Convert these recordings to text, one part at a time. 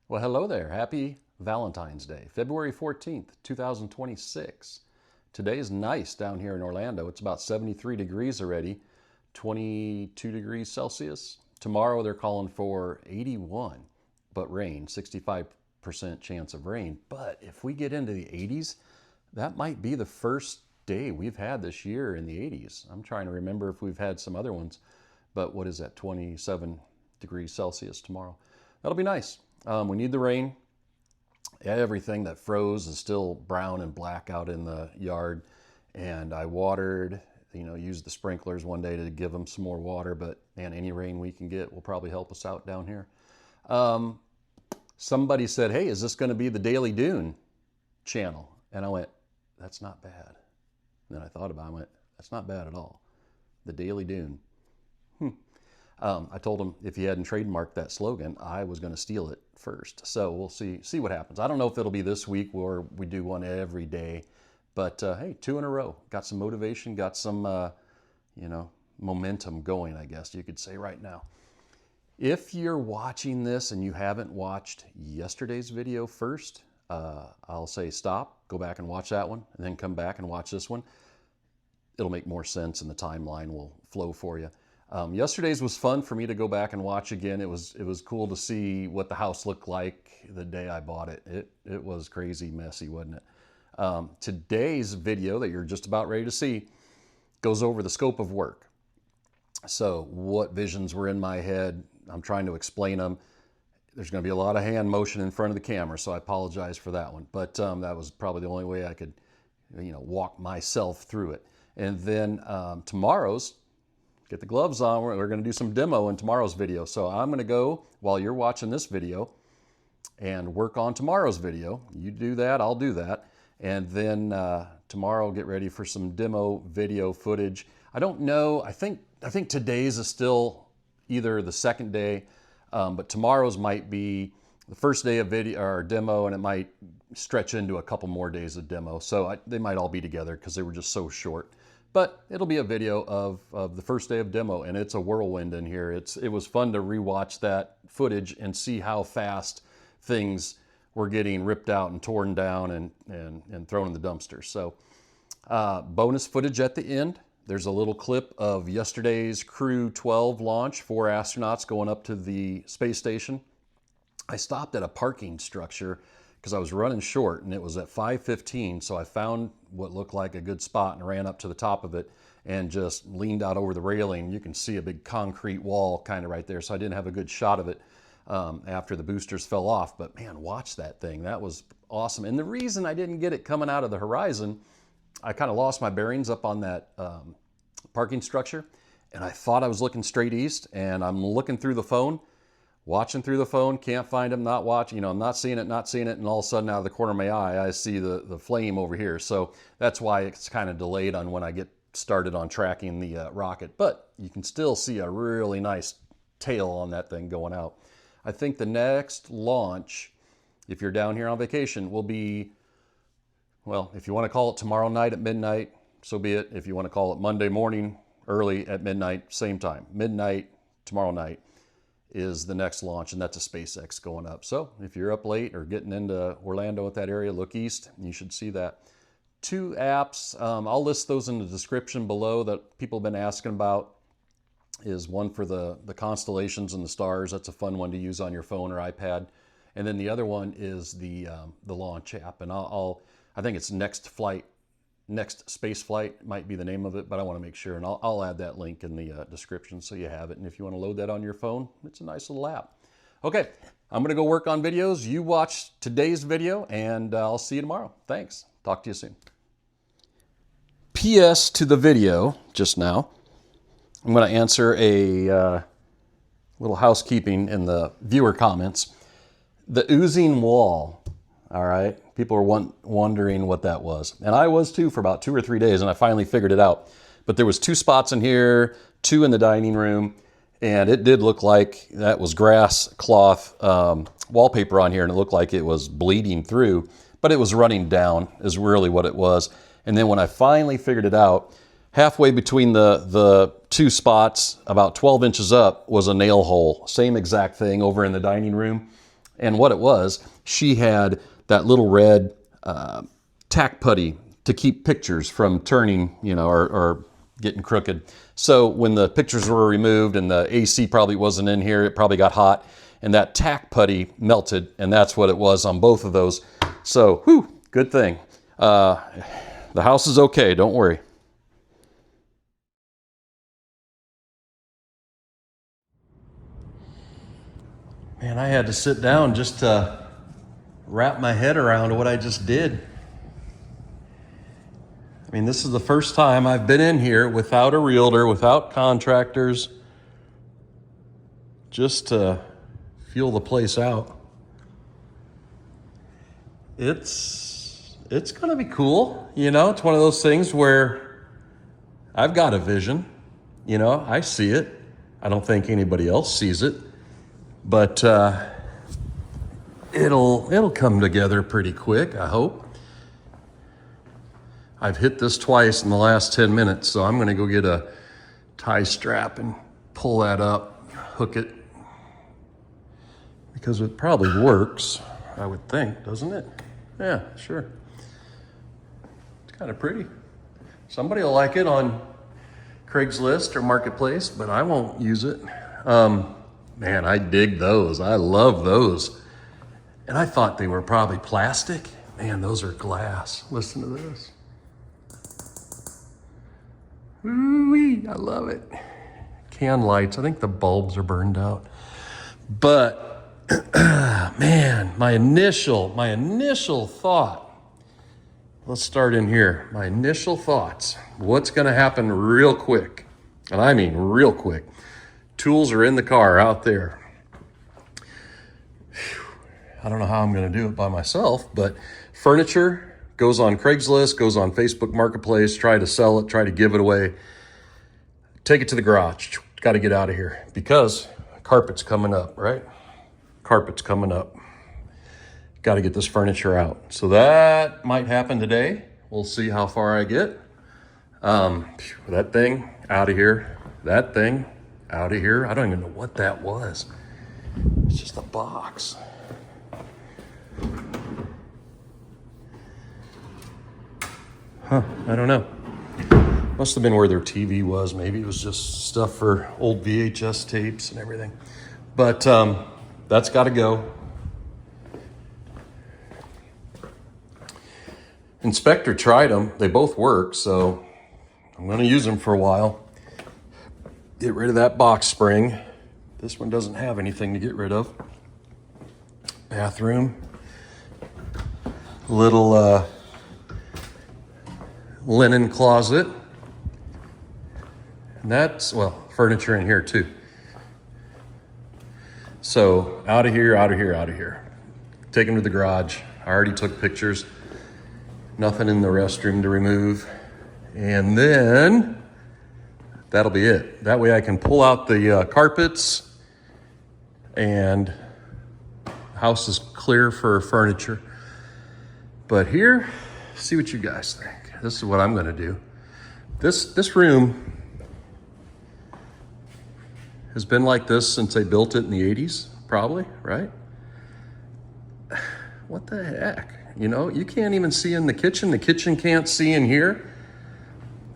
Well, hello there. Happy Valentine's Day, February 14th, 2026. Today's nice down here in Orlando. It's about 73 degrees already, 22 degrees Celsius. Tomorrow they're calling for 81, but rain, 65% chance of rain. But if we get into the 80s, that might be the first day we've had this year in the 80s. I'm trying to remember if we've had some other ones, but what is that, 27 degrees Celsius tomorrow. That'll be nice. We need the rain. Everything that froze is still brown and black out in the yard. And I watered, used the sprinklers one day to give them some more water. But man, any rain we can get will probably help us out down here. Somebody said, hey, is this going to be the Daily Dune channel? And I went, that's not bad. And then I thought about it, I went, that's not bad at all. The Daily Dune. I told him if he hadn't trademarked that slogan, I was going to steal it first. So we'll see what happens. I don't know if it'll be this week or we do one every day, but hey, 2 in a row. Got some motivation, got some, momentum going, I guess you could say right now. If you're watching this and you haven't watched yesterday's video first, I'll say stop, go back and watch that one, and then come back and watch this one. It'll make more sense and the timeline will flow for you. Yesterday's was fun for me to go back and watch again. It was cool to see what the house looked like the day I bought it. It was crazy messy, wasn't it? Today's video that you're just about ready to see goes over the scope of work. So what visions were in my head, I'm trying to explain them. There's going to be a lot of hand motion in front of the camera, so I apologize for that one. But that was probably the only way I could, walk myself through it. And then tomorrow's, get the gloves on, we're going to do some demo in tomorrow's video. So I'm going to go while you're watching this video and work on tomorrow's video. You do that, I'll do that. And then tomorrow get ready for some demo video footage. I don't know, I think today's is still either the second day, but tomorrow's might be the first day of video or demo, and it might stretch into a couple more days of demo. So they might all be together because they were just so short. But it'll be a video of the first day of demo, and it's a whirlwind in here. It was fun to rewatch that footage and see how fast things were getting ripped out and torn down and thrown in the dumpster. So bonus footage at the end. There's a little clip of yesterday's Crew 12 launch, 4 astronauts going up to the space station. I stopped at a parking structure because I was running short, and it was at 5:15, so I found what looked like a good spot and ran up to the top of it and just leaned out over the railing. You can see a big concrete wall kind of right there, so I didn't have a good shot of it after the boosters fell off. But man, watch that thing. That was awesome. And the reason I didn't get it coming out of the horizon, I kind of lost my bearings up on that parking structure, and I thought I was looking straight east, and I'm looking through the phone, watching through the phone, can't find him, not watching, I'm not seeing it, and all of a sudden out of the corner of my eye, I see the flame over here. So that's why it's kind of delayed on when I get started on tracking the rocket. But you can still see a really nice tail on that thing going out. I think the next launch, if you're down here on vacation, will be, well, if you want to call it tomorrow night at midnight, so be it. If you want to call it Monday morning early at midnight, same time. Midnight tomorrow night is the next launch, and that's a SpaceX going up. So if you're up late or getting into Orlando at that area, look east, you should see that. 2 apps, I'll list those in the description below that people have been asking about. Is one for the constellations and the stars. That's a fun one to use on your phone or iPad. And then the other one is the launch app, and I think it's Nextspaceflight might be the name of it, but I want to make sure, and I'll add that link in the description so you have it. And if you want to load that on your phone, it's a nice little app. Okay, I'm going to go work on videos. You watch today's video, and I'll see you tomorrow. Thanks. Talk to you soon. PS to the video just now. I'm going to answer a little housekeeping in the viewer comments. The oozing wall. All right, people were wondering what that was. And I was too for about 2 or 3 days, and I finally figured it out. But there was 2 spots in here, 2 in the dining room, and it did look like that was grass cloth wallpaper on here, and it looked like it was bleeding through, but it was running down is really what it was. And then when I finally figured it out, halfway between the 2 spots, about 12 inches up, was a nail hole. Same exact thing over in the dining room. And what it was, she had that little red tack putty to keep pictures from turning, you know, or getting crooked. So when the pictures were removed and the AC probably wasn't in here, it probably got hot, and that tack putty melted, and that's what it was on both of those. So, whew, good thing. The house is okay, don't worry. Man, I had to sit down just to wrap my head around what I just did. I mean, this is the first time I've been in here without a realtor, without contractors, just to feel the place out. It's gonna be cool, you know? It's one of those things where I've got a vision, you know? I see it. I don't think anybody else sees it, but it'll come together pretty quick, I hope. I've hit this twice in the last 10 minutes, so I'm gonna go get a tie strap and pull that up, hook it, because it probably works, I would think, doesn't it? Yeah, sure. It's kind of pretty. Somebody will like it on Craigslist or Marketplace, but I won't use it. Man, I dig those. I love those. And I thought they were probably plastic. Man, those are glass. Listen to this. Ooh-wee, I love it. Can lights, I think the bulbs are burned out. But, man, my initial thought, let's start in here. My initial thoughts, what's gonna happen real quick? And I mean real quick. Tools are in the car out there. I don't know how I'm gonna do it by myself, but furniture goes on Craigslist, goes on Facebook Marketplace, try to sell it, try to give it away. Take it to the garage. Got to get out of here because carpet's coming up, right? Carpet's coming up. Got to get this furniture out. So that might happen today. We'll see how far I get. That thing out of here. That thing out of here. I don't even know what that was. It's just a box. Huh, I don't know. Must have been where their TV was. Maybe it was just stuff for old VHS tapes and everything. But that's got to go. Inspector tried them. They both work, so I'm going to use them for a while. Get rid of that box spring. This one doesn't have anything to get rid of. Bathroom. Little linen closet. And that's, well, furniture in here too. So out of here, out of here, out of here. Take them to the garage. I already took pictures. Nothing in the restroom to remove. And then that'll be it. That way I can pull out the carpets and the house is clear for furniture. But here, see what you guys think. This is what I'm gonna do. This room has been like this since they built it in the 80s, probably, right? What the heck? You know, you can't even see in the kitchen. The kitchen can't see in here.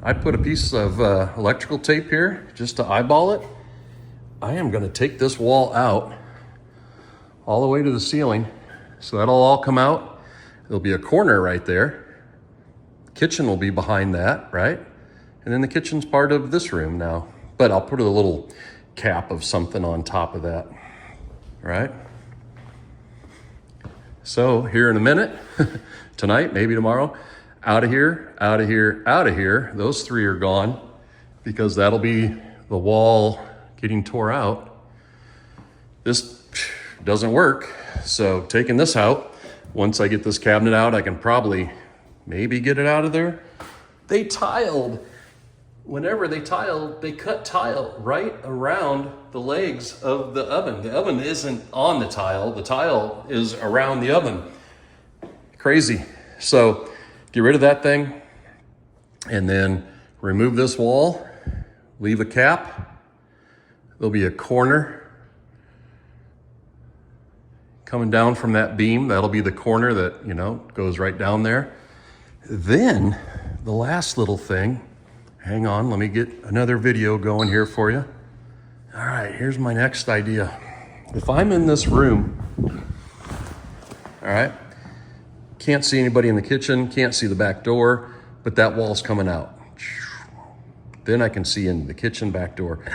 I put a piece of electrical tape here just to eyeball it. I am gonna take this wall out all the way to the ceiling. So that'll all come out. There'll be a corner right there. Kitchen will be behind that, right? And then the kitchen's part of this room now. But I'll put a little cap of something on top of that, right? So here in a minute, tonight, maybe tomorrow, out of here, out of here, out of here. Those three are gone because that'll be the wall getting tore out. This doesn't work. So taking this out, once I get this cabinet out, I can probably maybe get it out of there. They tiled. Whenever they tiled, they cut tile right around the legs of the oven. The oven isn't on the tile is around the oven. Crazy. So get rid of that thing and then remove this wall, leave a cap. There'll be a corner coming down from that beam. That'll be the corner that, you know, goes right down there. Then the last little thing, hang on, let me get another video going here for you. All right, here's my next idea. If I'm in this room, all right, can't see anybody in the kitchen, can't see the back door, but that wall's coming out. Then I can see in the kitchen back door.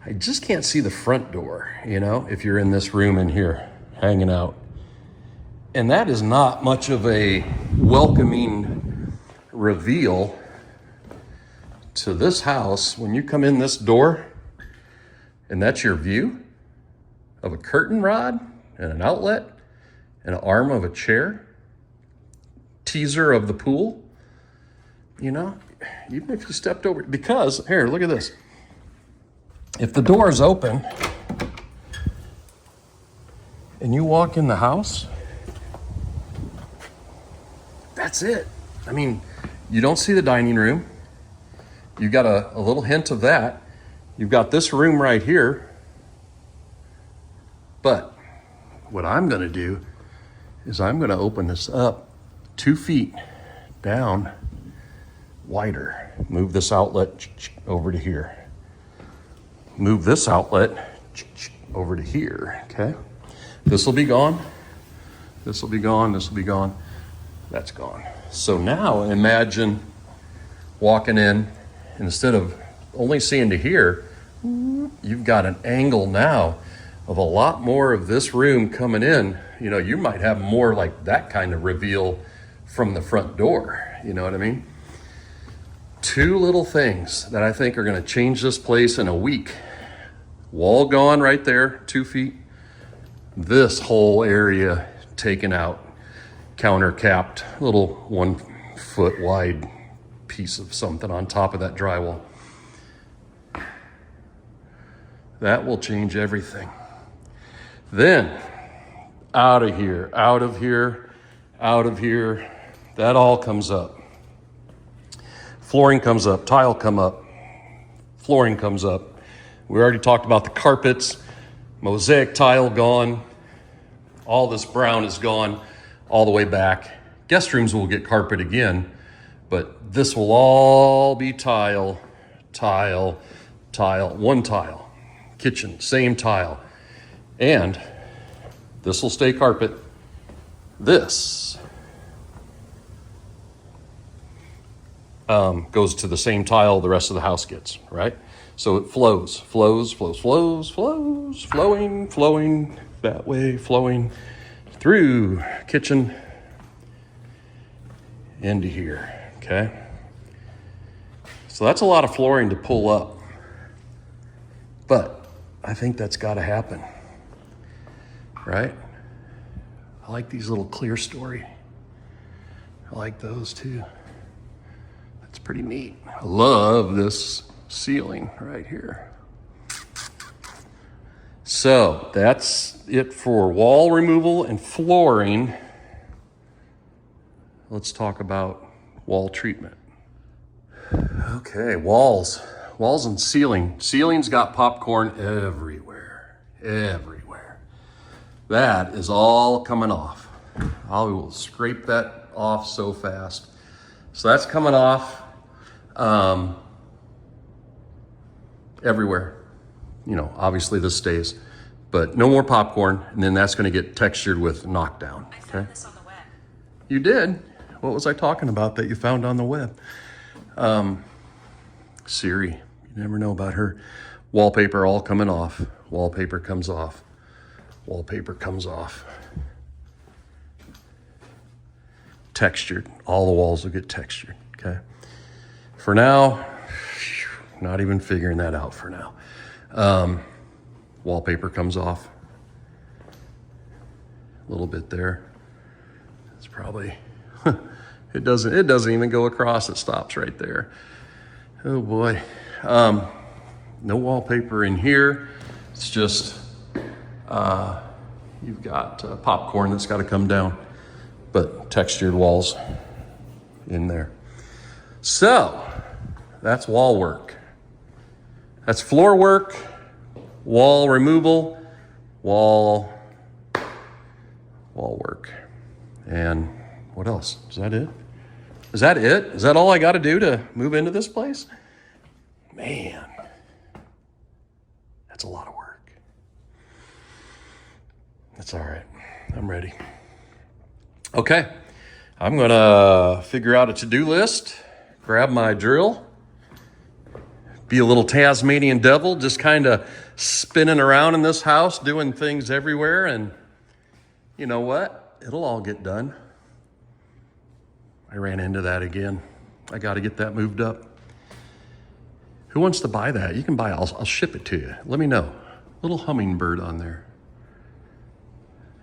I just can't see the front door, you know, if you're in this room in here hanging out. And that is not much of a welcoming reveal to this house. When you come in this door and that's your view of a curtain rod and an outlet and an arm of a chair, teaser of the pool, you know, even if you stepped over, because here, look at this. If the door is open and you walk in the house, that's it. I mean, you don't see the dining room. You got a little hint of that. You've got this room right here. But what I'm gonna do is I'm gonna open this up 2 feet down wider. Move this outlet over to here. Move this outlet over to here, okay? This will be gone. This will be gone, this will be gone. That's gone. So now imagine walking in, instead of only seeing to here, you've got an angle now of a lot more of this room coming in. You know, you might have more like that kind of reveal from the front door, you know what I mean? 2 little things that I think are gonna change this place in a week. Wall gone right there, 2 feet. This whole area taken out, counter capped, little 1 foot wide piece of something on top of that drywall. That will change everything. Then, out of here, out of here, out of here, that all comes up. Flooring comes up, tile come up, flooring comes up. We already talked about the carpets, mosaic tile gone, all this brown is gone all the way back. Guest rooms will get carpet again, but this will all be tile, tile, tile, 1 tile. Kitchen, same tile. And this will stay carpet. This goes to the same tile the rest of the house gets, right? So it flows, flows, flows, flows, flows, flowing, flowing, that way, flowing through kitchen into here, okay? So that's a lot of flooring to pull up, but I think that's gotta happen, right? I like these little clear story. I like those too. That's pretty neat. I love this ceiling right here. So that's it for wall removal and flooring. Let's talk about wall treatment. Okay, walls and ceiling. Ceiling's got popcorn everywhere, everywhere. That is all coming off. I will scrape that off so fast. So that's coming off everywhere. You know, obviously this stays, but no more popcorn, and then that's gonna get textured with knockdown, okay? I found this on the web. You did? What was I talking about that you found on the web? Siri, you never know about her. Wallpaper all coming off. Wallpaper comes off. Wallpaper comes off. Textured, all the walls will get textured, okay? For now, not even figuring that out for now. Wallpaper comes off. A little bit there. It's probably, it doesn't even go across, it stops right there. Oh boy. No wallpaper in here. It's just, you've got popcorn that's got to come down, but textured walls in there. So that's wall work. That's floor work, wall removal, wall wall work. And what else? Is that it? Is that it? Is that all I got to do to move into this place? Man, that's a lot of work. That's all right. I'm ready. Okay, I'm gonna figure out a to-do list, grab my drill, be a little Tasmanian devil, just kind of spinning around in this house, doing things everywhere, and you know what? It'll all get done. I ran into that again. I got to get that moved up. Who wants to buy that? You can buy it. I'll ship it to you. Let me know. Little hummingbird on there.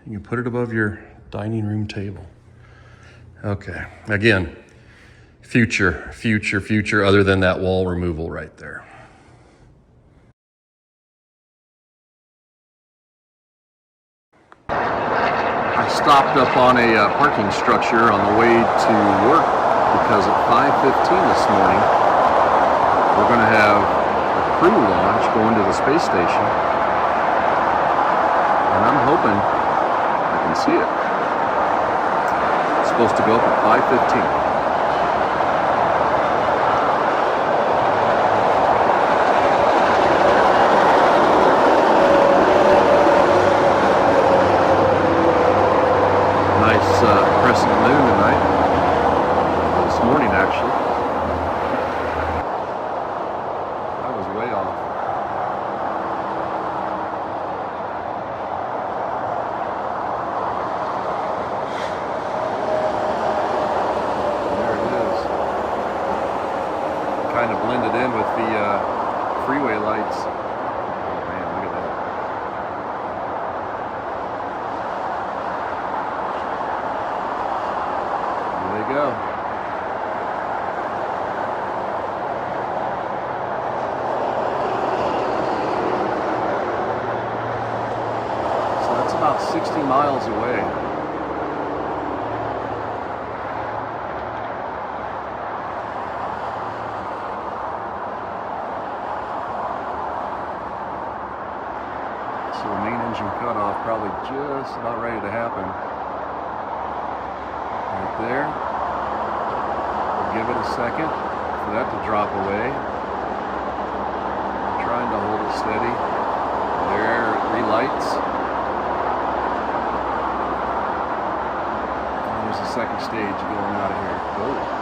You can put it above your dining room table. Okay. Again, future, other than that wall removal right there. I stopped up on a parking structure on the way to work because at 5:15 this morning, we're going to have a crew launch going to the space station. And I'm hoping I can see it. It's supposed to go up at 5:15. Crescent moon tonight. This morning, actually. I was way off. There it is. Kind of blended in with the freeway lights. Oh man, look at that. Go. So that's about 60 miles away. So the main engine cutoff probably just about ready to happen. Right there. Give it a second for that to drop away. I'm trying to hold it steady. There it relights. And there's the second stage going out of here. Oh.